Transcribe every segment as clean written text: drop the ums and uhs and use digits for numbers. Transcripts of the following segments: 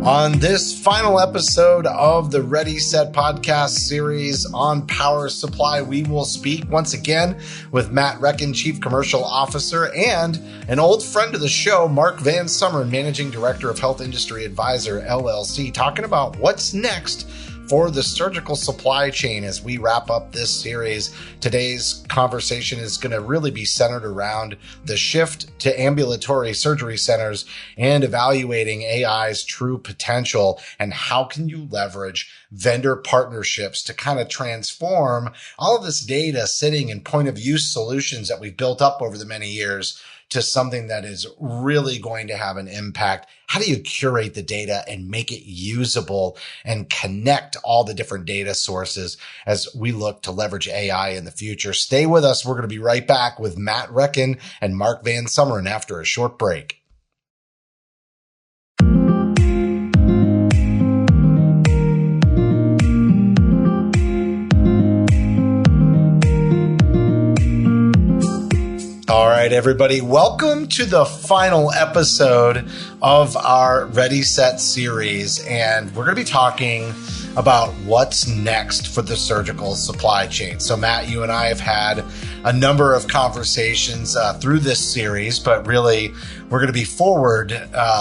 On this final episode of the ReadySet podcast series on power supply, we will speak once again with Matt Rechin, Chief Commercial Officer, and an old friend of the show, Mark Van Sumeren, Managing Director of Health Industry Advisor LLC, talking about what's next for the surgical supply chain as we wrap up this series. Today's conversation is going to really be centered around the shift to ambulatory surgery centers and evaluating AI's true potential and how can you leverage vendor partnerships to kind of transform all of this data sitting in point of use solutions that we've built up over the many years to something that is really going to have an impact. How do you curate the data and make it usable and connect all the different data sources as we look to leverage AI in the future? Stay with us. We're going to be right back with Matt Rechin and Mark Van Sumeren after a short break. All right, everybody, welcome to the final episode of our ReadySet series. And we're going to be talking about what's next for the surgical supply chain. So, Matt, you and I have had a number of conversations through this series, but really we're going to be forward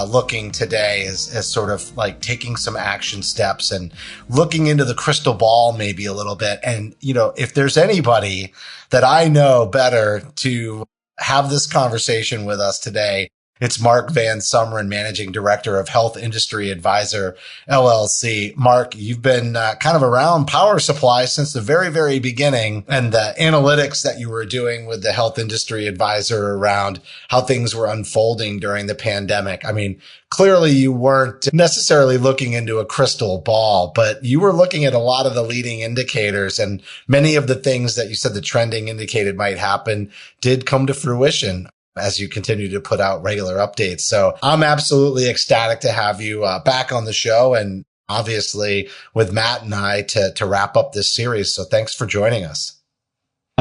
looking today as sort of like taking some action steps and looking into the crystal ball maybe a little bit. And, you know, if there's anybody that I know better to have this conversation with us today, it's Mark Van Sumeren, Managing Director of Health Industry Advisor LLC. Mark, you've been kind of around power supply since the very, very beginning, and the analytics that you were doing with the Health Industry Advisor around how things were unfolding during the pandemic. I mean, clearly you weren't necessarily looking into a crystal ball, but you were looking at a lot of the leading indicators, and many of the things that you said the trending indicated might happen did come to fruition as you continue to put out regular updates. So I'm absolutely ecstatic to have you back on the show, and obviously with Matt and I to wrap up this series. So thanks for joining us.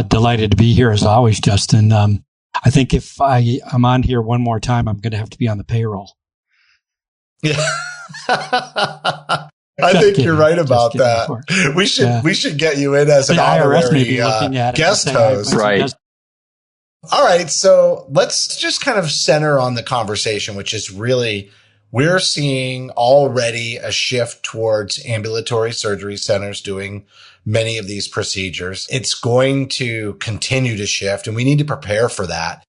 Delighted to be here as always, Justin. I think if I'm on here one more time, I'm going to have to be on the payroll. Yeah. I think you're right about that. We should get you in as an honorary guest host. Right. All right. So let's just kind of center on the conversation, which is really, we're seeing already a shift towards ambulatory surgery centers doing many of these procedures. It's going to continue to shift, and we need to prepare for that.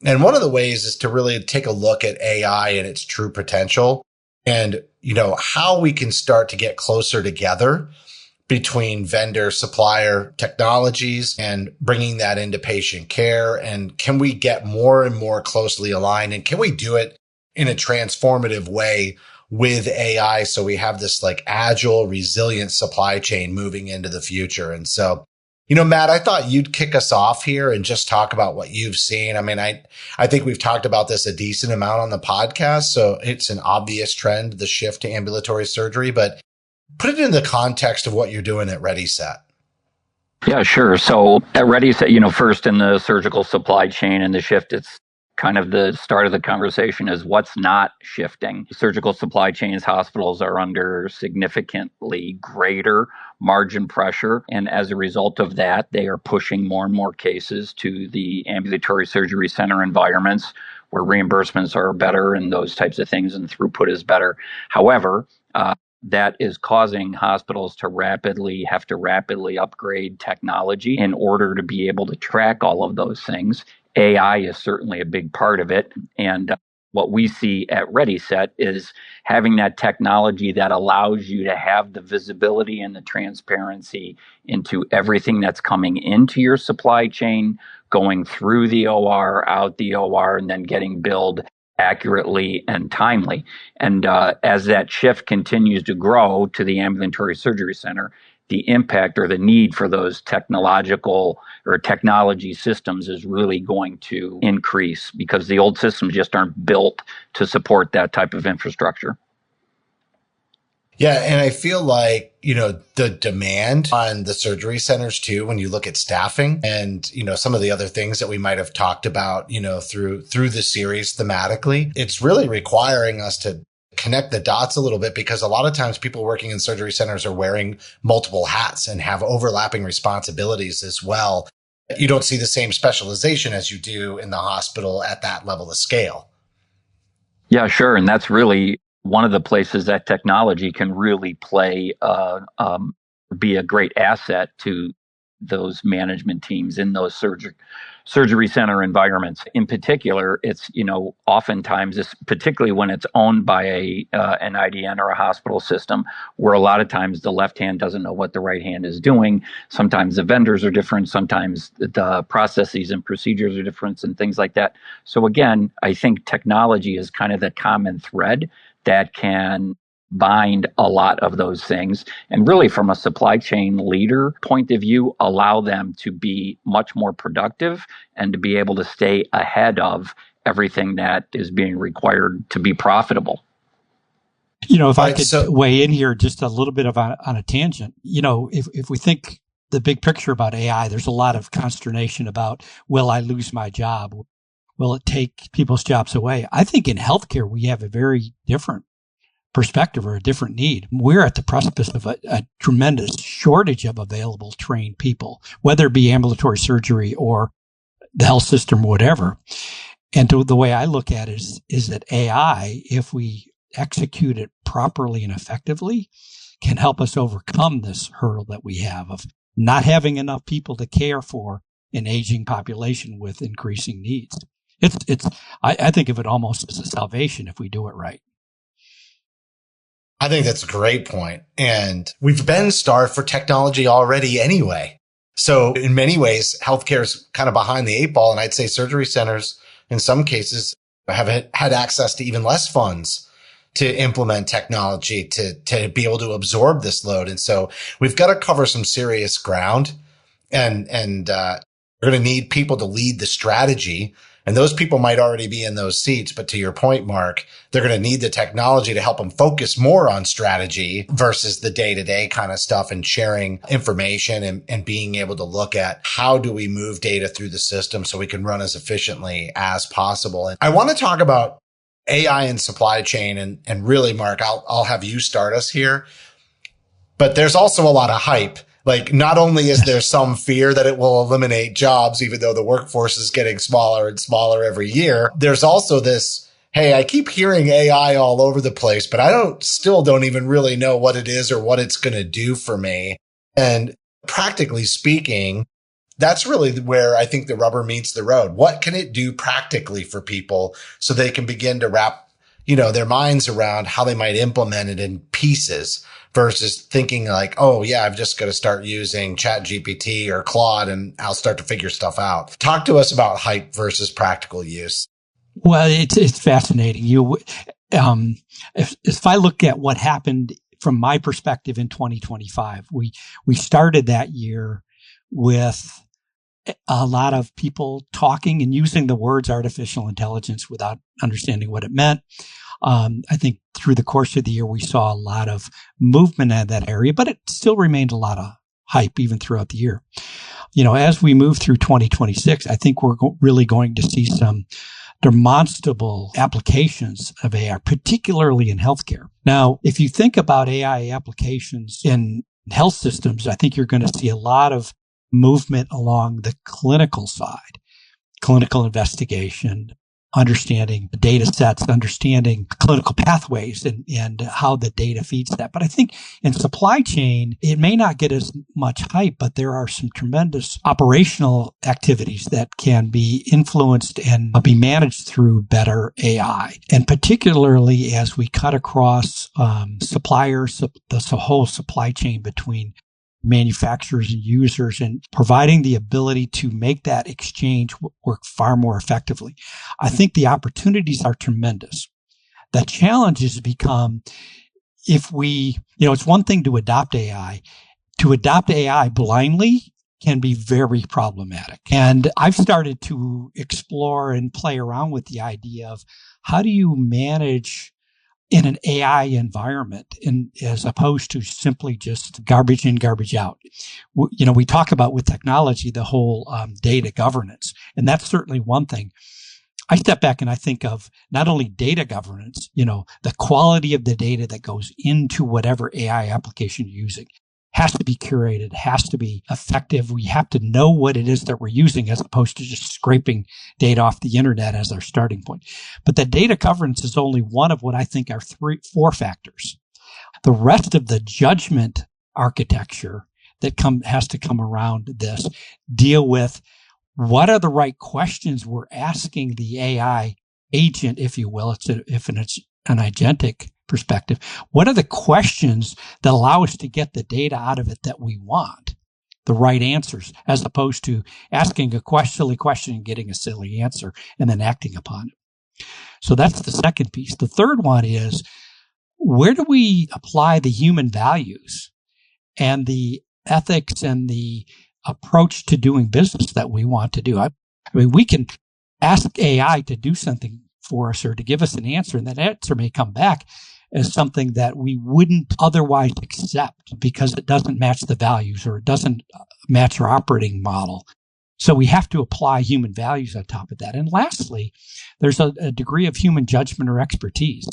And one of the ways is to really take a look at AI and its true potential, and, you know, how we can start to get closer together between vendor supplier technologies and bringing that into patient care. And can we get more and more closely aligned? And can we do it in a transformative way with AI so we have this like agile, resilient supply chain moving into the future? And so, you know, Matt, I thought you'd kick us off here and just talk about what you've seen. I mean, I think we've talked about this a decent amount on the podcast, so it's an obvious trend, the shift to ambulatory surgery, but put it in the context of what you're doing at ReadySet. Yeah, sure. So at ReadySet, you know, first in the surgical supply chain and the shift, it's kind of the start of the conversation is what's not shifting. Surgical supply chains, hospitals are under significantly greater margin pressure. And as a result of that, they are pushing more and more cases to the ambulatory surgery center environments where reimbursements are better and those types of things and throughput is better. However, that is causing hospitals to have to rapidly upgrade technology in order to be able to track all of those things. AI is certainly a big part of it. And what we see at ReadySet is having that technology that allows you to have the visibility and the transparency into everything that's coming into your supply chain, going through the OR, out the OR, and then getting billed accurately and timely. And as that shift continues to grow to the ambulatory surgery center, the impact or the need for those technological or technology systems is really going to increase because the old systems just aren't built to support that type of infrastructure. Yeah. And I feel like, you know, the demand on the surgery centers too, when you look at staffing and, you know, some of the other things that we might have talked about, you know, through the series thematically, it's really requiring us to connect the dots a little bit, because a lot of times people working in surgery centers are wearing multiple hats and have overlapping responsibilities as well. You don't see the same specialization as you do in the hospital at that level of scale. Yeah, sure. And that's really one of the places that technology can really be a great asset to those management teams in those surgery center environments. In particular, it's, oftentimes, particularly when it's owned by an IDN or a hospital system, where a lot of times the left hand doesn't know what the right hand is doing. Sometimes the vendors are different. Sometimes the processes and procedures are different and things like that. So again, I think technology is kind of the common thread that can bind a lot of those things, and really from a supply chain leader point of view, allow them to be much more productive and to be able to stay ahead of everything that is being required to be profitable. If I could weigh in here just a little bit on a tangent, if we think the big picture about AI, there's a lot of consternation about, will I lose my job? Will it take people's jobs away? I think in healthcare, we have a very different perspective or a different need. We're at the precipice of a tremendous shortage of available trained people, whether it be ambulatory surgery or the health system, whatever. And the way I look at it is that AI, if we execute it properly and effectively, can help us overcome this hurdle that we have of not having enough people to care for an aging population with increasing needs. I think of it almost as a salvation if we do it right. I think that's a great point. And we've been starved for technology already anyway. So in many ways, healthcare is kind of behind the eight ball. And I'd say surgery centers, in some cases, have had access to even less funds to implement technology to be able to absorb this load. And so we've got to cover some serious ground, and we're going to need people to lead the strategy. And those people might already be in those seats. But to your point, Mark, they're going to need the technology to help them focus more on strategy versus the day-to-day kind of stuff, and sharing information and being able to look at how do we move data through the system so we can run as efficiently as possible. And I want to talk about AI and supply chain. And really, Mark, I'll have you start us here. But there's also a lot of hype. Like, not only is there some fear that it will eliminate jobs, even though the workforce is getting smaller and smaller every year, there's also this, hey, I keep hearing AI all over the place, but I still don't even really know what it is or what it's going to do for me. And practically speaking, that's really where I think the rubber meets the road. What can it do practically for people so they can begin to wrap, their minds around how they might implement it in pieces, versus thinking like, oh yeah, I've just got to start using ChatGPT or Claude and I'll start to figure stuff out. Talk to us about hype versus practical use. Well, it's fascinating. If I look at what happened from my perspective in 2025, we started that year with a lot of people talking and using the words artificial intelligence without understanding what it meant. I think through the course of the year, we saw a lot of movement in that area, but it still remained a lot of hype even throughout the year. As we move through 2026, I think we're really going to see some demonstrable applications of AI, particularly in healthcare. Now, if you think about AI applications in health systems, I think you're going to see a lot of movement along the clinical side, clinical investigation, understanding the data sets, understanding clinical pathways and how the data feeds that. But I think in supply chain, it may not get as much hype, but there are some tremendous operational activities that can be influenced and be managed through better AI. And particularly as we cut across suppliers, the whole supply chain between manufacturers and users, and providing the ability to make that exchange work far more effectively. I think the opportunities are tremendous. The challenge has become, if we, it's one thing to adopt AI. To adopt AI blindly can be very problematic. And I've started to explore and play around with the idea of how do you manage in an AI environment, as opposed to simply just garbage in, garbage out. We talk about with technology, the whole data governance, and that's certainly one thing. I step back and I think of not only data governance, the quality of the data that goes into whatever AI application you're using has to be curated, has to be effective. We have to know what it is that we're using as opposed to just scraping data off the internet as our starting point. But the data governance is only one of what I think are 4 factors. The rest of the judgment architecture that has to come around this deal with what are the right questions we're asking the AI agent, if you will, if it's an agentic perspective. What are the questions that allow us to get the data out of it that we want, the right answers, as opposed to asking a silly question and getting a silly answer and then acting upon it. So that's the second piece. The third one is, where do we apply the human values and the ethics and the approach to doing business that we want to do? I mean, we can ask AI to do something for us or to give us an answer, and that answer may come back as something that we wouldn't otherwise accept because it doesn't match the values or it doesn't match our operating model. So we have to apply human values on top of that. And lastly, there's a degree of human judgment or expertise.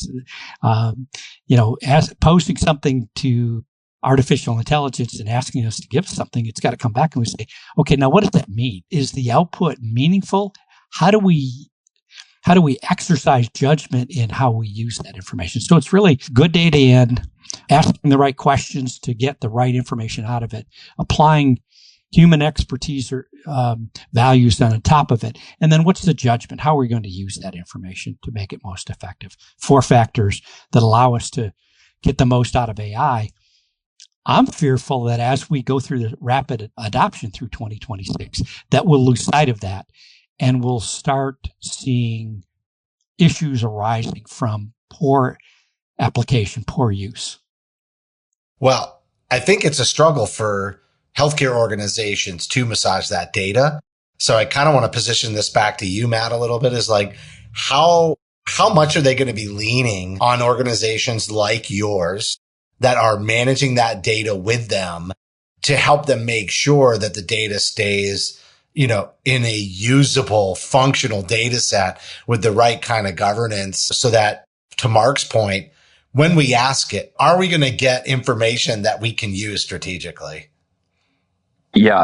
As posing something to artificial intelligence and asking us to give something, it's got to come back and we say, okay, now what does that mean? Is the output meaningful? How do we exercise judgment in how we use that information? So it's really good data in, asking the right questions to get the right information out of it, applying human expertise or values on top of it. And then what's the judgment? How are we going to use that information to make it most effective? 4 factors that allow us to get the most out of AI. I'm fearful that as we go through the rapid adoption through 2026, that we'll lose sight of that and we'll start seeing issues arising from poor application, poor use. Well, I think it's a struggle for healthcare organizations to massage that data. So I kind of want to position this back to you, Matt, a little bit, is like, how much are they going to be leaning on organizations like yours that are managing that data with them to help them make sure that the data stays, in a usable, functional data set with the right kind of governance, so that, to Mark's point, when we ask it, are we going to get information that we can use strategically? Yeah,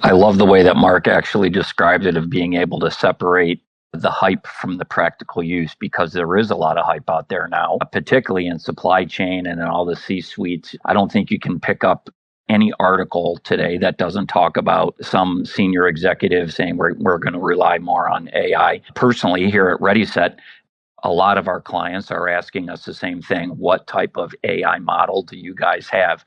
I love the way that Mark actually described it, of being able to separate the hype from the practical use, because there is a lot of hype out there now, particularly in supply chain and in all the C-suites. I don't think you can pick up any article today that doesn't talk about some senior executive saying we're going to rely more on AI. Personally, here at ReadySet, a lot of our clients are asking us the same thing. What type of AI model do you guys have?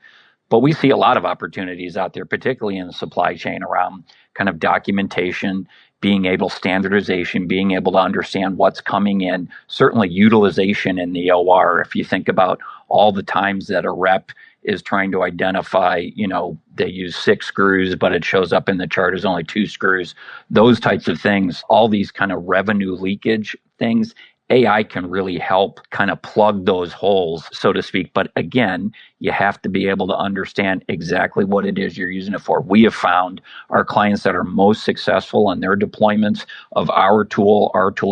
But we see a lot of opportunities out there, particularly in the supply chain, around kind of documentation, being able standardization, being able to understand what's coming in, certainly utilization in the OR. If you think about all the times that a rep is trying to identify, they use 6 screws, but it shows up in the chart as only 2 screws, those types of things, all these kind of revenue leakage things, AI can really help kind of plug those holes, so to speak. But again, you have to be able to understand exactly what it is you're using it for. We have found our clients that are most successful in their deployments of our tool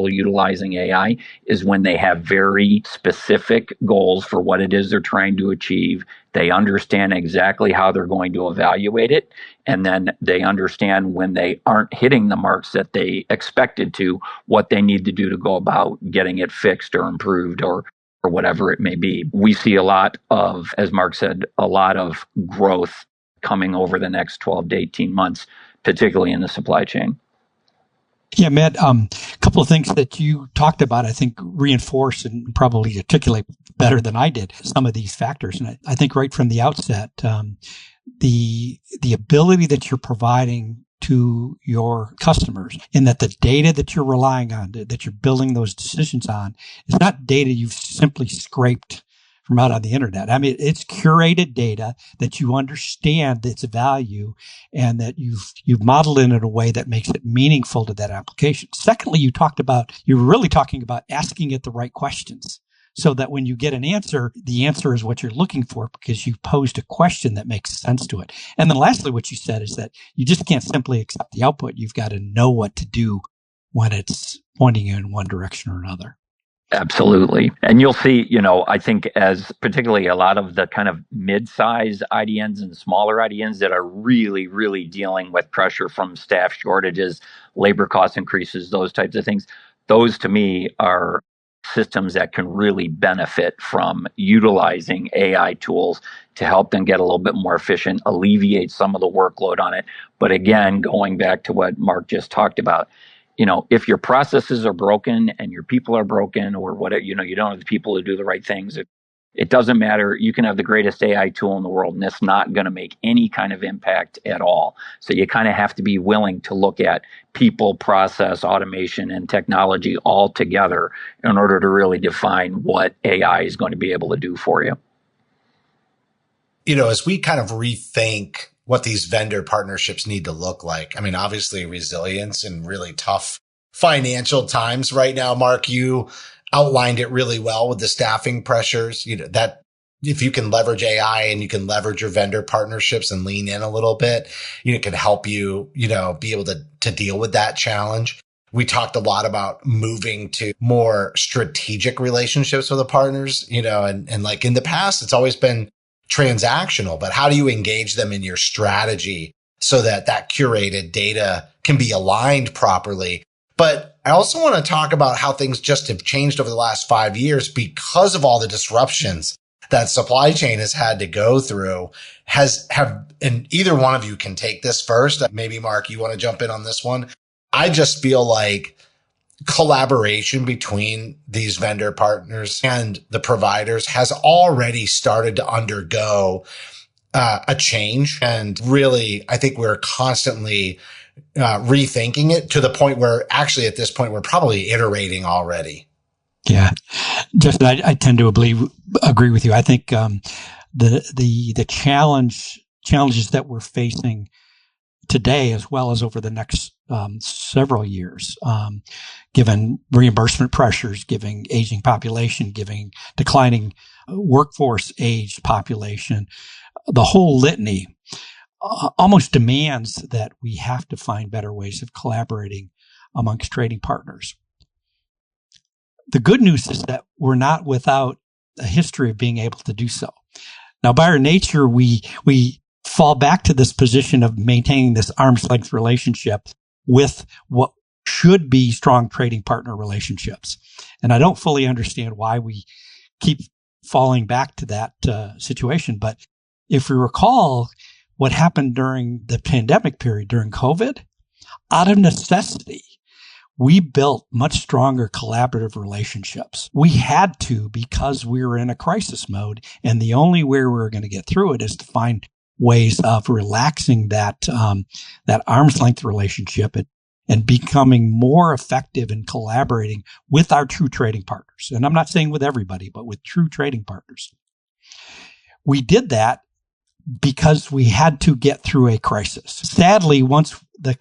utilizing AI, is when they have very specific goals for what it is they're trying to achieve. They understand exactly how they're going to evaluate it. And then they understand when they aren't hitting the marks that they expected to, what they need to do to go about getting it fixed or improved or whatever it may be. We see a lot of, as Mark said, a lot of growth coming over the next 12 to 18 months, particularly in the supply chain. Yeah, Matt, a couple of things that you talked about, I think, reinforce and probably articulate better than I did some of these factors. And I think right from the outset, the ability that you're providing to your customers, and that the data that you're relying on, that you're building those decisions on, is not data you've simply scraped from out on the internet. I mean, it's curated data that you understand its value and that you've modeled it in a way that makes it meaningful to that application. Secondly, you're really talking about asking it the right questions, so that when you get an answer, the answer is what you're looking for because you posed a question that makes sense to it. And then lastly, what you said is that you just can't simply accept the output. You've got to know what to do when it's pointing you in one direction or another. Absolutely. And you'll see, I think as particularly a lot of the kind of mid-size IDNs and smaller IDNs that are really, really dealing with pressure from staff shortages, labor cost increases, those types of things. Those to me are systems that can really benefit from utilizing AI tools to help them get a little bit more efficient, alleviate some of the workload on it. But again, going back to what Mark just talked about, if your processes are broken and your people are broken or whatever, you don't have the people to do the right things, it doesn't matter. You can have the greatest AI tool in the world and it's not going to make any kind of impact at all. So you kind of have to be willing to look at people, process, automation, and technology all together in order to really define what AI is going to be able to do for you. As we kind of rethink what these vendor partnerships need to look like. I mean, obviously resilience in really tough financial times right now. Mark, you outlined it really well with the staffing pressures, that if you can leverage AI and you can leverage your vendor partnerships and lean in a little bit, it can help you, be able to deal with that challenge. We talked a lot about moving to more strategic relationships with the partners, and like in the past, it's always been transactional, but how do you engage them in your strategy so that curated data can be aligned properly? But I also want to talk about how things just have changed over the last 5 years because of all the disruptions that supply chain has had to go through. And either one of you can take this first. Maybe Mark, you want to jump in on this one. I just feel like collaboration between these vendor partners and the providers has already started to undergo a change. And really, I think we're constantly rethinking it to the point where actually at this point, we're probably iterating already. Yeah, Justin, I tend to agree with you. I think the challenges that we're facing today, as well as over the next several years, given reimbursement pressures, given aging population, given declining workforce aged population, the whole litany almost demands that we have to find better ways of collaborating amongst trading partners. The good news is that we're not without a history of being able to do so. Now, by our nature, we fall back to this position of maintaining this arm's length relationship with what should be strong trading partner relationships. And I don't fully understand why we keep falling back to that situation. But if we recall what happened during the pandemic period, during COVID, out of necessity, we built much stronger collaborative relationships. We had to because we were in a crisis mode. And the only way we were going to get through it is to find ways of relaxing that arm's length relationship and becoming more effective in collaborating with our true trading partners. And I'm not saying with everybody, but with true trading partners. We did that because we had to get through a crisis. Sadly, once the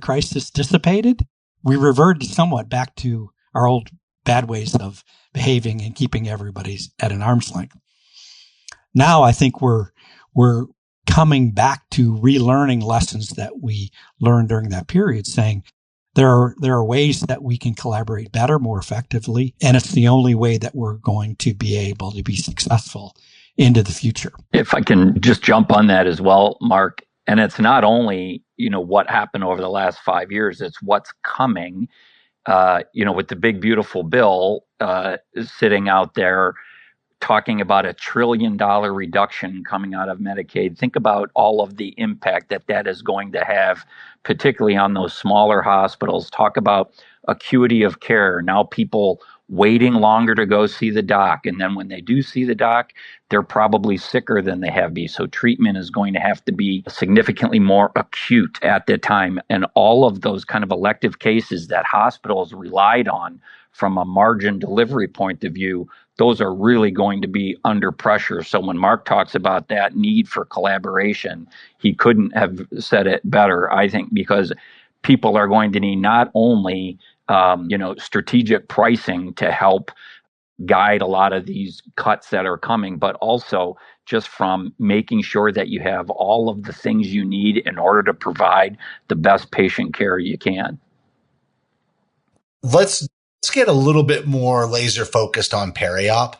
crisis dissipated, we reverted somewhat back to our old bad ways of behaving and keeping everybody at an arm's length. Now I think we're coming back to relearning lessons that we learned during that period, saying there are ways that we can collaborate better, more effectively, and it's the only way that we're going to be able to be successful into the future. If I can just jump on that as well, Mark, and it's not only, what happened over the last 5 years, it's what's coming, with the big, beautiful bill sitting out there talking about $1 trillion reduction coming out of Medicaid. Think about all of the impact that is going to have, particularly on those smaller hospitals. Talk about acuity of care. Now people waiting longer to go see the doc. And then when they do see the doc, they're probably sicker than they have been. So treatment is going to have to be significantly more acute at the time. And all of those kind of elective cases that hospitals relied on from a margin delivery point of view, those are really going to be under pressure. So when Mark talks about that need for collaboration, he couldn't have said it better, I think, because people are going to need not only strategic pricing to help guide a lot of these cuts that are coming, but also just from making sure that you have all of the things you need in order to provide the best patient care you can. let's get a little bit more laser focused on periop.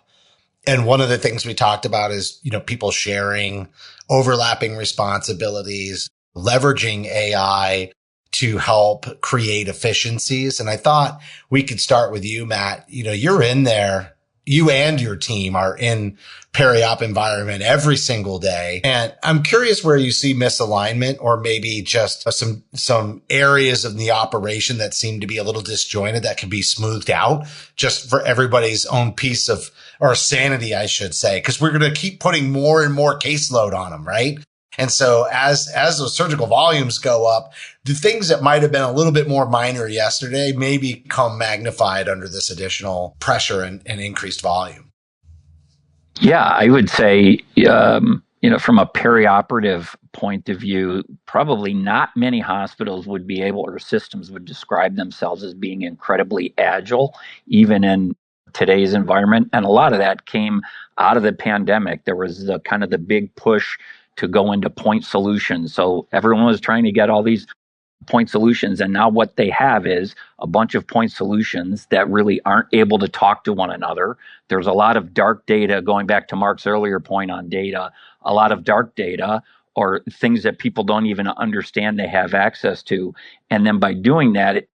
And one of the things we talked about is, people sharing overlapping responsibilities, leveraging AI to help create efficiencies. And I thought we could start with you, Matt. You're in there. You and your team are in periop environment every single day. And I'm curious where you see misalignment or maybe just some areas of the operation that seem to be a little disjointed that can be smoothed out just for everybody's own piece of, or sanity, I should say, because we're going to keep putting more and more caseload on them, right? And so as those surgical volumes go up, the things that might have been a little bit more minor yesterday may become magnified under this additional pressure and increased volume. Yeah, I would say, from a perioperative point of view, probably not many hospitals would be able, or systems would describe themselves as being incredibly agile, even in today's environment. And a lot of that came out of the pandemic. There was the kind of the big push to go into point solutions. So everyone was trying to get all these point solutions. And now what they have is a bunch of point solutions that really aren't able to talk to one another. There's a lot of dark data, going back to Mark's earlier point on data, a lot of dark data or things that people don't even understand they have access to. And then by doing that,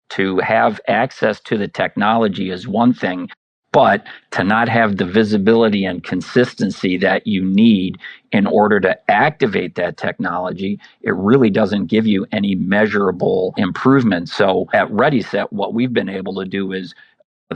to have access to the technology is one thing, but to not have the visibility and consistency that you need in order to activate that technology, it really doesn't give you any measurable improvement. So at ReadySet, what we've been able to do is,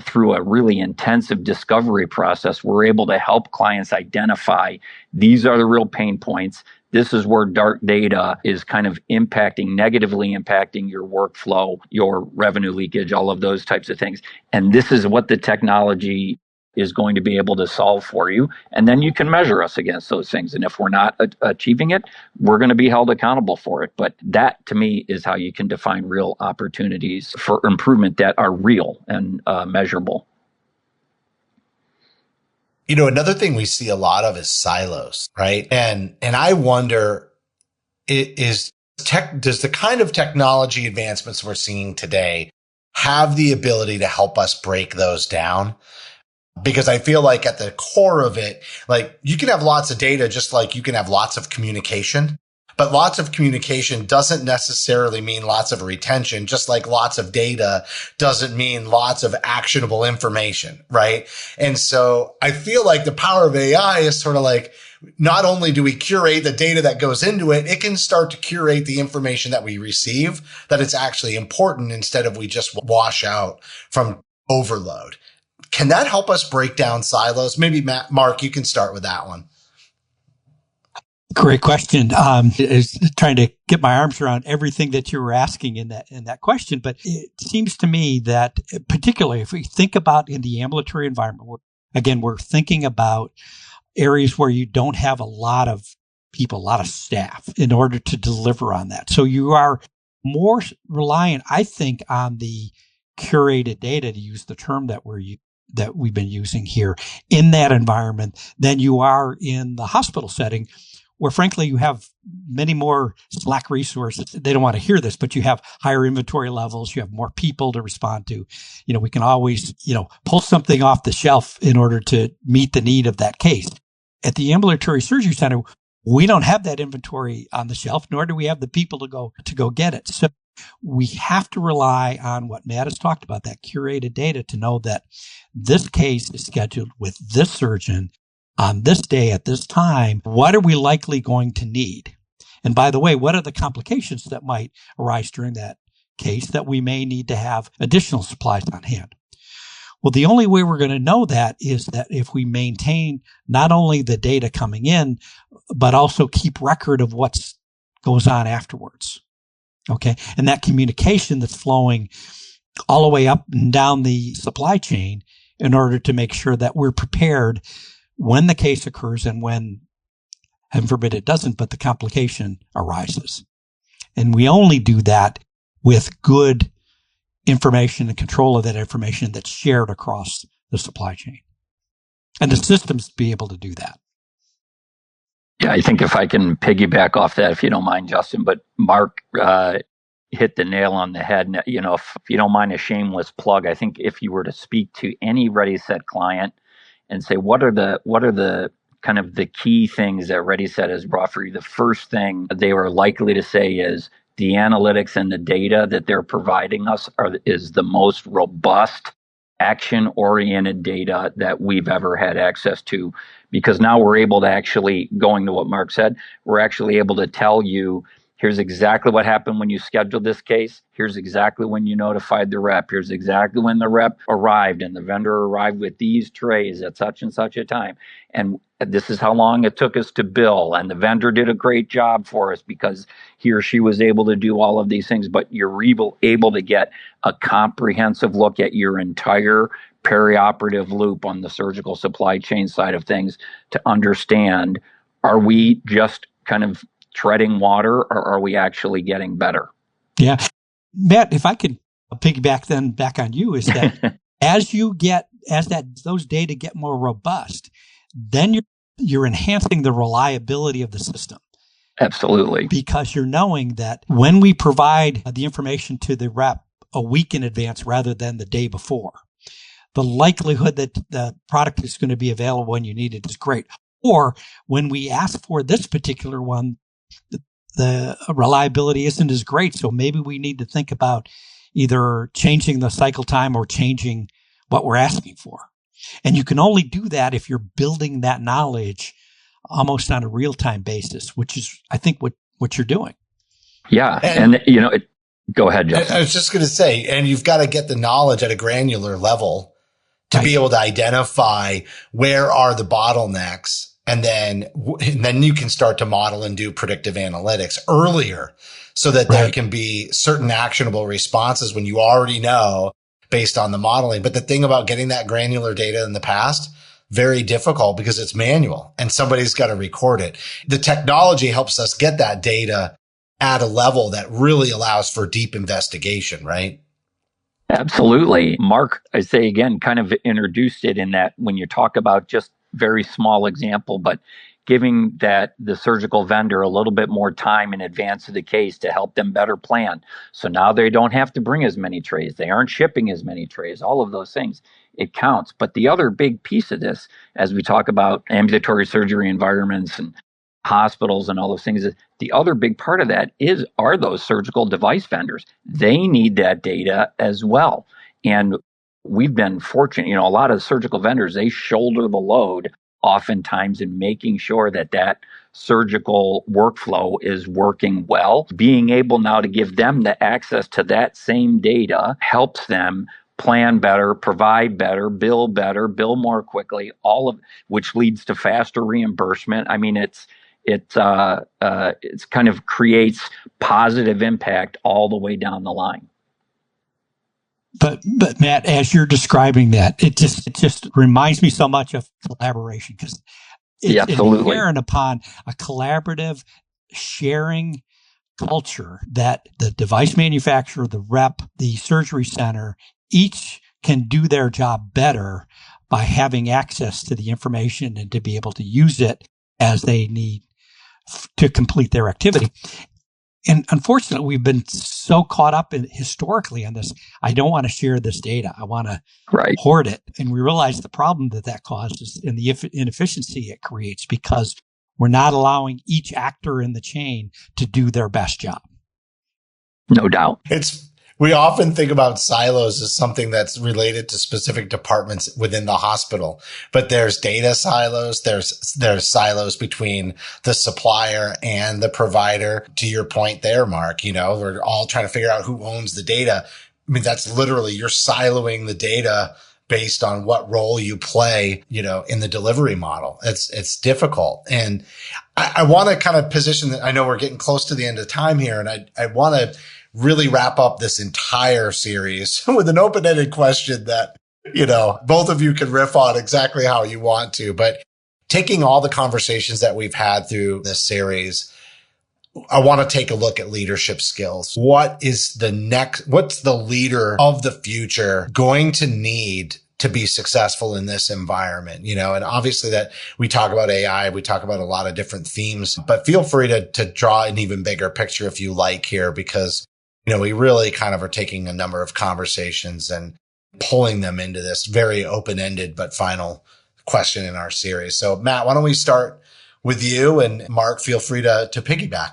through a really intensive discovery process, we're able to help clients identify these are the real pain points. This is where dark data is kind of negatively impacting your workflow, your revenue leakage, all of those types of things. And this is what the technology is going to be able to solve for you. And then you can measure us against those things. And if we're not achieving it, we're going to be held accountable for it. But that, to me, is how you can define real opportunities for improvement that are real and measurable. Another thing we see a lot of is silos, right? And I wonder, does the kind of technology advancements we're seeing today have the ability to help us break those down? Because I feel like at the core of it, like you can have lots of data, just like you can have lots of communication, but lots of communication doesn't necessarily mean lots of retention, just like lots of data doesn't mean lots of actionable information, right? And so I feel like the power of AI is sort of like, not only do we curate the data that goes into it, it can start to curate the information that we receive, that it's actually important instead of we just wash out from overload. Can that help us break down silos? Maybe Mark, you can start with that one. Great question. Is trying to get my arms around everything that you were asking in that question. But it seems to me that particularly if we think about in the ambulatory environment, we're thinking about areas where you don't have a lot of people, a lot of staff in order to deliver on that. So you are more reliant, I think, on the curated data, to use the term that we've been using here in that environment than you are in the hospital setting, where frankly you have many more slack resources. They don't want to hear this, but you have higher inventory levels. You have more people to respond to. We can always, pull something off the shelf in order to meet the need of that case. At the ambulatory surgery center, we don't have that inventory on the shelf, nor do we have the people to go get it. So we have to rely on what Matt has talked about, that curated data, to know that this case is scheduled with this surgeon on this day at this time. What are we likely going to need? And by the way, what are the complications that might arise during that case that we may need to have additional supplies on hand? Well, the only way we're going to know that is that if we maintain not only the data coming in, but also keep record of what goes on afterwards. Okay. And that communication that's flowing all the way up and down the supply chain in order to make sure that we're prepared when the case occurs and when, heaven forbid it doesn't, but the complication arises. And we only do that with good information and control of that information that's shared across the supply chain. And the systems be able to do that. Yeah, I think if I can piggyback off that, if you don't mind, Justin, but Mark hit the nail on the head. And, if you don't mind a shameless plug, I think if you were to speak to any ReadySet client and say, what are the kind of the key things that ReadySet has brought for you, the first thing they were likely to say is the analytics and the data that they're providing us is the most robust, action-oriented data that we've ever had access to. Because now we're able to actually, going to what Mark said, we're actually able to tell you, here's exactly what happened when you scheduled this case. Here's exactly when you notified the rep. Here's exactly when the rep arrived, and the vendor arrived with these trays at such and such a time. And this is how long it took us to bill. And the vendor did a great job for us because he or she was able to do all of these things. But you're able to get a comprehensive look at your entire perioperative loop on the surgical supply chain side of things to understand, are we just kind of treading water, or are we actually getting better? Yeah. Matt, if I could piggyback then back on you, is that those data get more robust, then you're enhancing the reliability of the system. Absolutely. Because you're knowing that when we provide the information to the rep a week in advance rather than the day before, the likelihood that the product is going to be available when you need it is great. Or when we ask for this particular one, the reliability isn't as great. So maybe we need to think about either changing the cycle time or changing what we're asking for. And you can only do that if you're building that knowledge almost on a real-time basis, which is, I think, what you're doing. Yeah. And go ahead, Justin. I was just going to say, and you've got to get the knowledge at a granular level to be able to identify where are the bottlenecks. And then you can start to model and do predictive analytics earlier so that there can be certain actionable responses when you already know based on the modeling. But the thing about getting that granular data in the past, very difficult because it's manual and somebody's got to record it. The technology helps us get that data at a level that really allows for deep investigation, right? Absolutely. Mark, I say again, kind of introduced it in that when you talk about just very small example, but giving that the surgical vendor a little bit more time in advance of the case to help them better plan. So now they don't have to bring as many trays. They aren't shipping as many trays, all of those things. It counts. But the other big piece of this, as we talk about ambulatory surgery environments and hospitals and all those things, the other big part of that are those surgical device vendors. They need that data as well. And we've been fortunate, a lot of surgical vendors, they shoulder the load oftentimes in making sure that surgical workflow is working well. Being able now to give them the access to that same data helps them plan better, provide better, bill more quickly, which leads to faster reimbursement. I mean, it's kind of creates positive impact all the way down the line. But Matt, as you're describing that, it just reminds me so much of collaboration because it's inherent upon a collaborative sharing culture that the device manufacturer, the rep, the surgery center, each can do their job better by having access to the information and to be able to use it as they need to complete their activity. And unfortunately, we've been so caught up historically on this. I don't want to share this data. I want to hoard it. And we realize the problem that causes and the inefficiency it creates because we're not allowing each actor in the chain to do their best job. No doubt. We often think about silos as something that's related to specific departments within the hospital, but there's data silos. There's silos between the supplier and the provider. To your point there, Mark, we're all trying to figure out who owns the data. I mean, that's literally you're siloing the data based on what role you play, in the delivery model. It's difficult. And I want to kind of position that. I know we're getting close to the end of time here, and I want to really wrap up this entire series with an open-ended question that, both of you can riff on exactly how you want to. But taking all the conversations that we've had through this series, I want to take a look at leadership skills. What's the leader of the future going to need to be successful in this environment? And obviously that we talk about AI, we talk about a lot of different themes, but feel free to draw an even bigger picture if you like here, because we really kind of are taking a number of conversations and pulling them into this very open-ended but final question in our series. So Matt, why don't we start with you, and Mark, feel free to piggyback.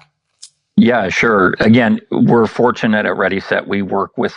Yeah, sure. Again, we're fortunate at ReadySet. We work with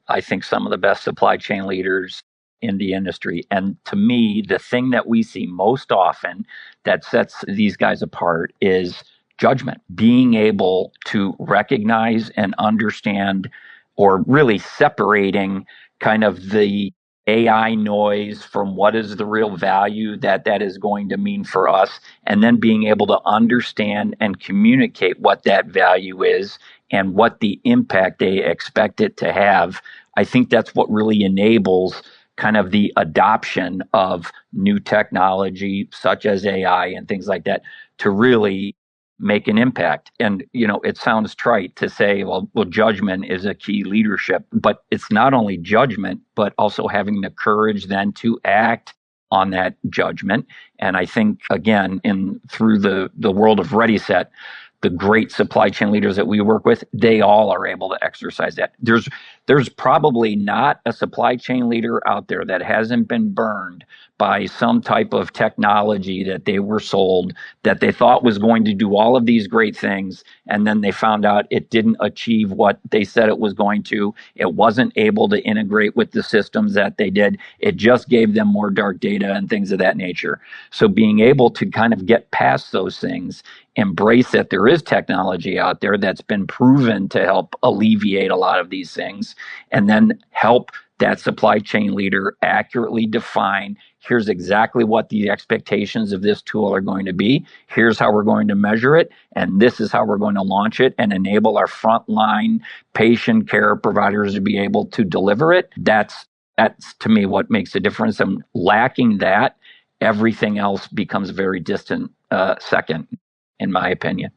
I think some of the best supply chain leaders in the industry. And to me, the thing that we see most often that sets these guys apart is judgment, being able to recognize and understand, or really separating kind of the AI noise from what is the real value that is going to mean for us, and then being able to understand and communicate what that value is and what the impact they expect it to have. I think that's what really enables kind of the adoption of new technology such as AI and things like that to really make an impact. And, it sounds trite to say, well, judgment is a key leadership, but it's not only judgment, but also having the courage then to act on that judgment. And I think, again, through the world of ReadySet, the great supply chain leaders that we work with, they all are able to exercise that. There's probably not a supply chain leader out there that hasn't been burned by some type of technology that they were sold, that they thought was going to do all of these great things, and then they found out it didn't achieve what they said it was going to. It wasn't able to integrate with the systems that they did. It just gave them more dark data and things of that nature. So being able to kind of get past those things, embrace that there is technology out there that's been proven to help alleviate a lot of these things, and then help that supply chain leader accurately define, here's exactly what the expectations of this tool are going to be. Here's how we're going to measure it. And this is how we're going to launch it and enable our frontline patient care providers to be able to deliver it. That's to me what makes a difference. And lacking that, everything else becomes a very distant second, in my opinion.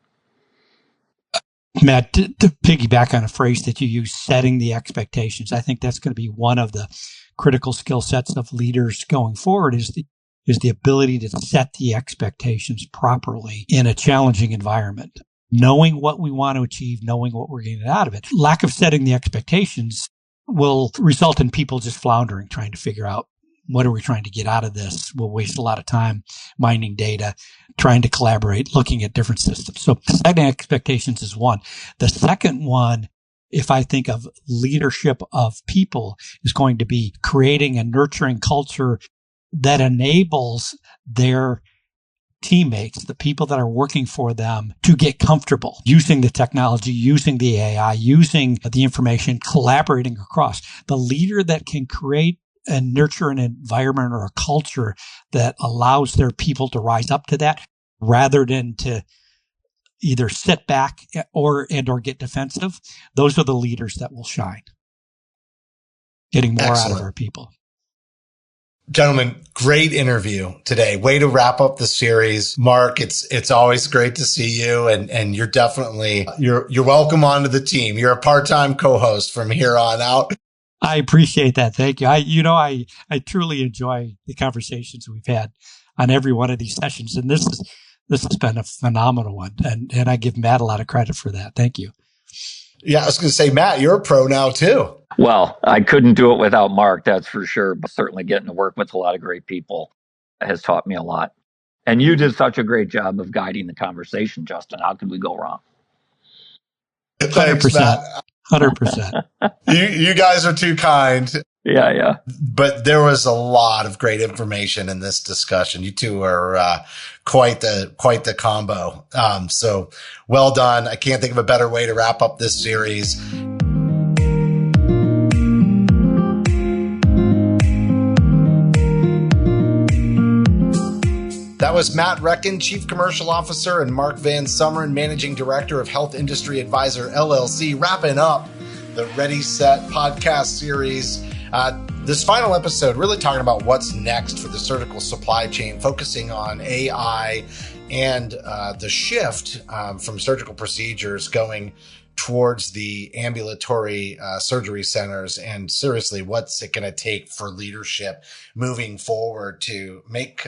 Matt, to piggyback on a phrase that you use, setting the expectations, I think that's going to be one of the critical skill sets of leaders going forward is the ability to set the expectations properly in a challenging environment, knowing what we want to achieve, knowing what we're getting out of it. Lack of setting the expectations will result in people just floundering, trying to figure out what are we trying to get out of this. We'll waste a lot of time mining data, trying to collaborate, looking at different systems. So setting expectations is one. The second one, if I think of leadership of people, is going to be creating a nurturing culture that enables their teammates, the people that are working for them, to get comfortable using the technology, using the AI, using the information, collaborating across. The leader that can create and nurture an environment or a culture that allows their people to rise up to that rather than to either sit back or get defensive. Those are the leaders that will shine. Getting more out of our people. Gentlemen, great interview today. Way to wrap up the series. Mark, it's always great to see you, and you're definitely you're welcome onto the team. You're a part-time co-host from here on out. I appreciate that. Thank you. I truly enjoy the conversations we've had on every one of these sessions, and this has been a phenomenal one, and I give Matt a lot of credit for that. Thank you. Yeah, I was going to say, Matt, you're a pro now too. Well, I couldn't do it without Mark, that's for sure. But certainly getting to work with a lot of great people has taught me a lot. And you did such a great job of guiding the conversation, Justin. How could we go wrong? Thanks, 100%. Matt. 100%. You guys are too kind. Yeah. But there was a lot of great information in this discussion. You two are quite the combo. So well done. I can't think of a better way to wrap up this series. That was Matt Rechin, Chief Commercial Officer, and Mark Van Sumeren, Managing Director of Health Industry Advisor LLC, wrapping up the ReadySet podcast series. This final episode really talking about what's next for the surgical supply chain, focusing on AI and the shift from surgical procedures going towards the ambulatory surgery centers, and seriously, what's it going to take for leadership moving forward to make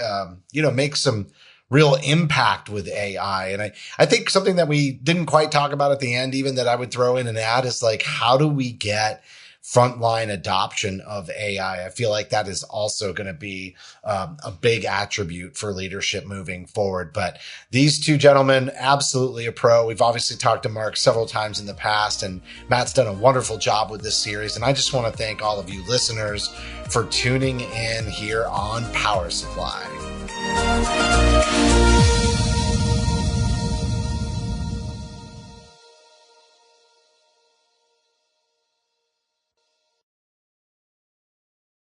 some real impact with AI. And I think something that we didn't quite talk about at the end, even that I would throw in and add, is like, how do we get frontline adoption of AI? I feel like that is also going to be a big attribute for leadership moving forward. But these two gentlemen, absolutely a pro. We've obviously talked to Mark several times in the past, and Matt's done a wonderful job with this series. And I just want to thank all of you listeners for tuning in here on Power Supply.